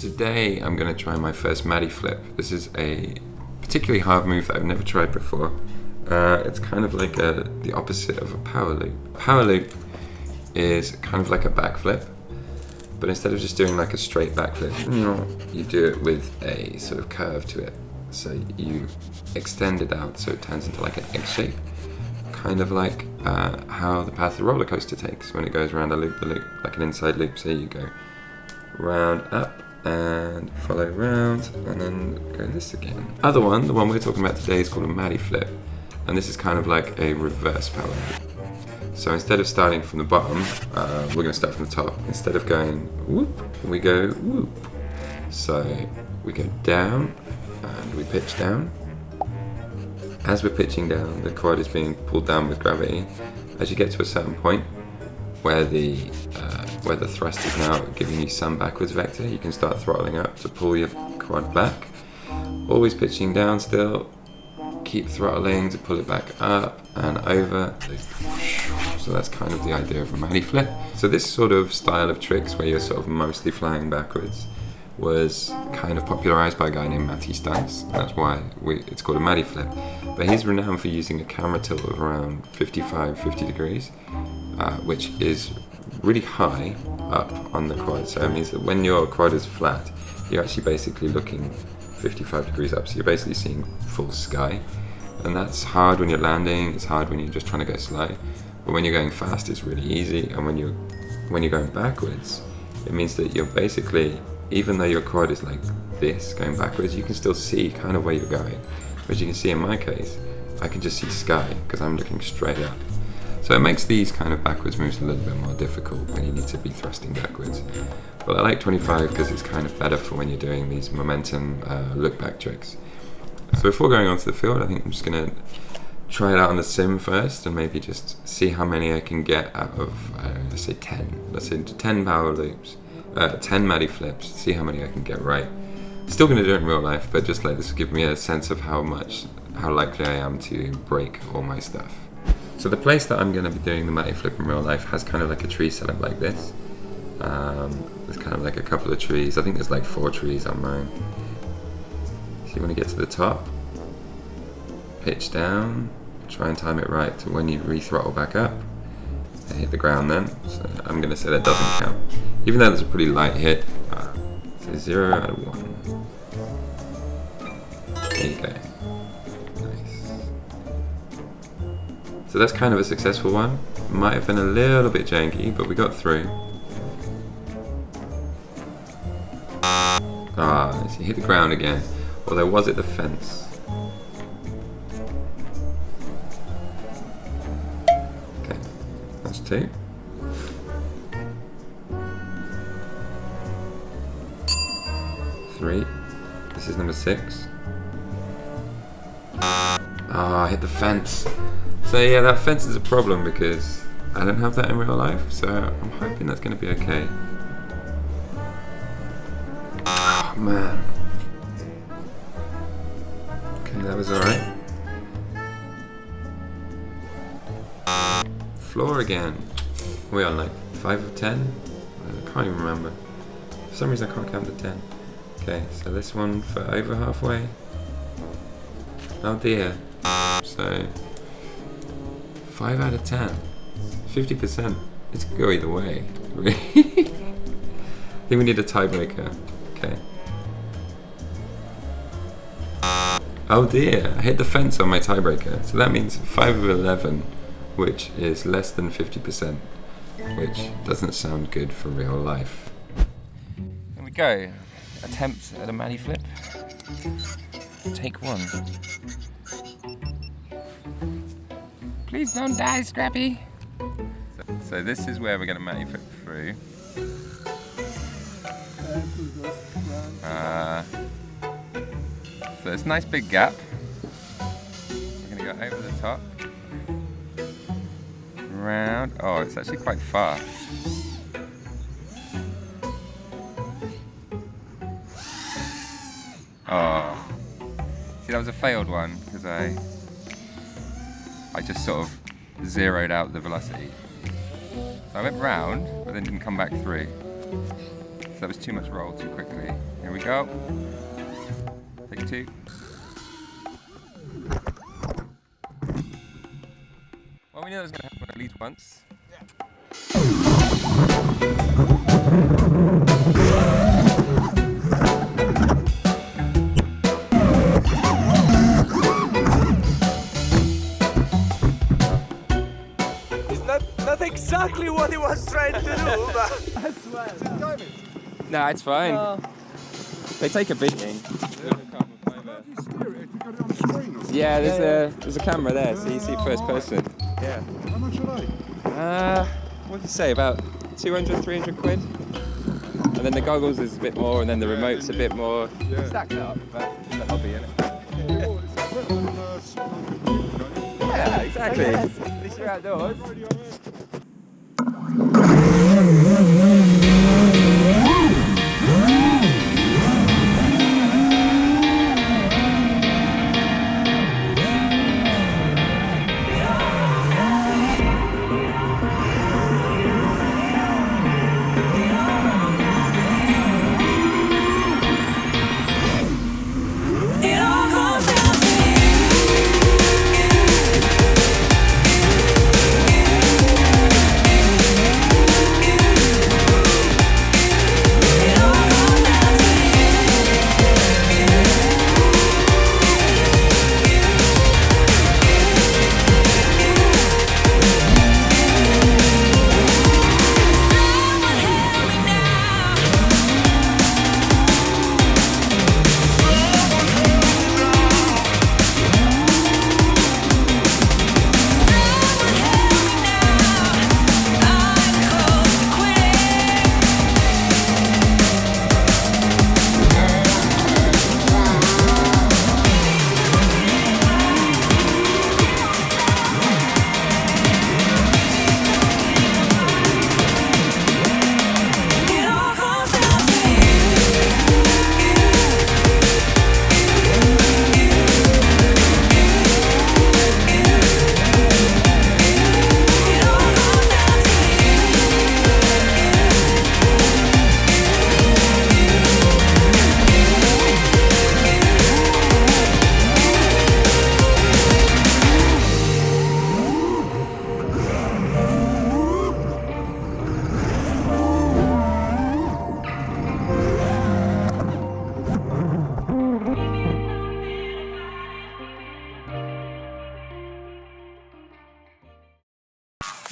Today I'm going to try my first Matty Flip. This is a particularly hard move that I've never tried before. It's kind of like the opposite of a power loop. Power loop is kind of like a backflip, but instead of just doing like a straight backflip, you do it with a sort of curve to it. So you extend it out so it turns into like an X shape, kind of like how the path of the roller coaster takes when it goes around a loop, like an inside loop. So you go round, up, and follow round, and then go this again. The one we're talking about today is called a Matty Flip, and this is kind of like a reverse power loop. So instead of starting from the bottom, we're going to start from the top. Instead of going whoop, we go whoop. So we go down, and we pitch down. As we're pitching down, the quad is being pulled down with gravity. As you get to a certain point where the thrust is now giving you some backwards vector, you can start throttling up to pull your quad back. Always pitching down still. Keep throttling to pull it back up and over. So that's kind of the idea of a Matty Flip. So this sort of style of tricks where you're sort of mostly flying backwards was kind of popularized by a guy named Matty Stunts. That's why it's called a Matty Flip. But he's renowned for using a camera tilt of around 50 degrees, which is really high up on the quad. So it means that when your quad is flat, you're actually basically looking 55 degrees up. So you're basically seeing full sky. And that's hard when you're landing, it's hard when you're just trying to go slow. But when you're going fast, it's really easy. And when you're going backwards, it means that you're basically, even though your quad is like this, going backwards, you can still see kind of where you're going. As you can see in my case, I can just see sky because I'm looking straight up. So it makes these kind of backwards moves a little bit more difficult when you need to be thrusting backwards. But I like 25 because it's kind of better for when you're doing these momentum look back tricks. So before going onto the field, I think I'm just going to try it out on the sim first and maybe just see how many I can get out of, let's say 10. Let's say 10 power loops, 10 Matty Flips, see how many I can get right. Still going to do it in real life, but just like this will give me a sense of how likely I am to break all my stuff. So the place that I'm going to be doing the Matty Flip in real life has kind of like a tree setup like this. There's kind of like a couple of trees. I think there's like 4 trees on mine. So you want to get to the top, pitch down, try and time it right to when you re-throttle back up and hit the ground then. So I'm going to say that doesn't count. Even though there's a pretty light hit, so 0 out of 1. There you go. Nice. So that's kind of a successful one. Might have been a little bit janky, but we got through. So you hit the ground again. Although, was it the fence? Okay, that's 2. Three. This is number 6. I hit the fence. So yeah, that fence is a problem because I don't have that in real life, so I'm hoping that's going to be okay. Oh man. Okay, that was alright. Floor again. Are we on like 5 of 10? I can't even remember. For some reason I can't count to 10. Okay, so this one for over halfway. Oh dear. So 5 out of 10. 50%. It could go either way. I think we need a tiebreaker. Okay. Oh dear, I hit the fence on my tiebreaker. So that means 5 of 11, which is less than 50%, which doesn't sound good for real life. Here we go. Attempt at a Matty Flip. Take 1. Please don't die, Scrappy. So this is where we're going to Matty Flip through. So it's a nice big gap. We're going to go over the top. Round. Oh, it's actually quite far. Oh. See, that was a failed one because I just sort of zeroed out the velocity. So I went round, but then didn't come back through. that was too much roll too quickly. Here we go. Take 2. Well, we knew it was going to happen at least once. Not exactly what he was trying to do, but I swear. No, it's fine. They take a beating. Yeah, there's a camera there, so you see first person. Yeah. How much are they? What did you say? About 200, 300 quid? And then the goggles is a bit more, and then the remote's a bit more. Yeah. Stacked up, but it's a hobby, isn't it? Yeah, Yeah, exactly. At least you're outdoors.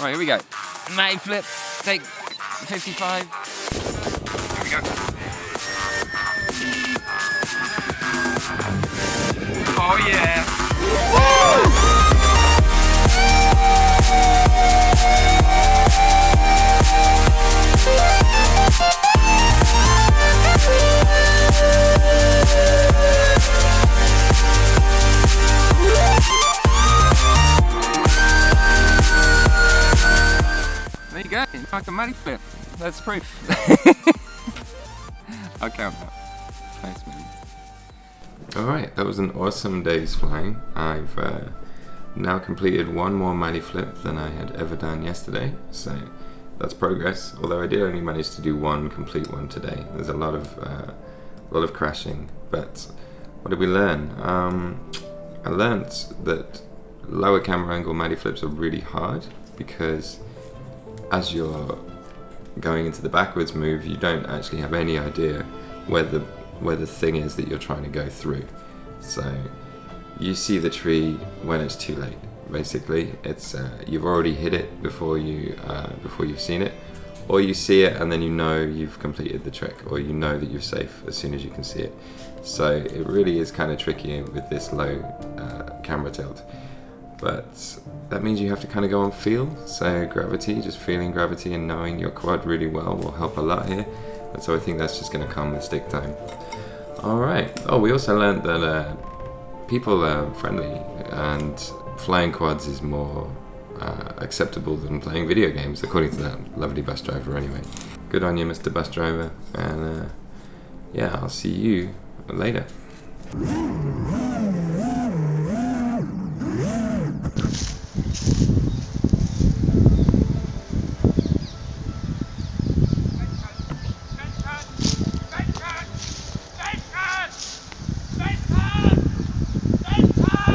Right, here we go. Matty Flip, take 55. Here we go. Oh yeah! Woo! There you go, like a Matty Flip. That's proof. I'll count that. Thanks, man. Alright, that was an awesome day's flying. I've now completed one more Matty Flip than I had ever done yesterday, so that's progress. Although I did only manage to do one complete one today. There's a lot of crashing, but what did we learn? I learned that lower camera angle Matty Flips are really hard because as you're going into the backwards move, you don't actually have any idea where the thing is that you're trying to go through. So you see the tree when it's too late. Basically, it's you've already hit it before you've seen it, or you see it and then you know you've completed the trick, or you know that you're safe as soon as you can see it. So it really is kind of tricky with this low camera tilt. But that means you have to kind of go on feel. So gravity, just feeling gravity and knowing your quad really well will help a lot here. And so I think that's just going to come with stick time. Alright, oh, we also learned that people are friendly and flying quads is more acceptable than playing video games, according to that lovely bus driver anyway. Good on you, Mr. Bus Driver, and yeah, I'll see you later.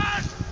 Yes!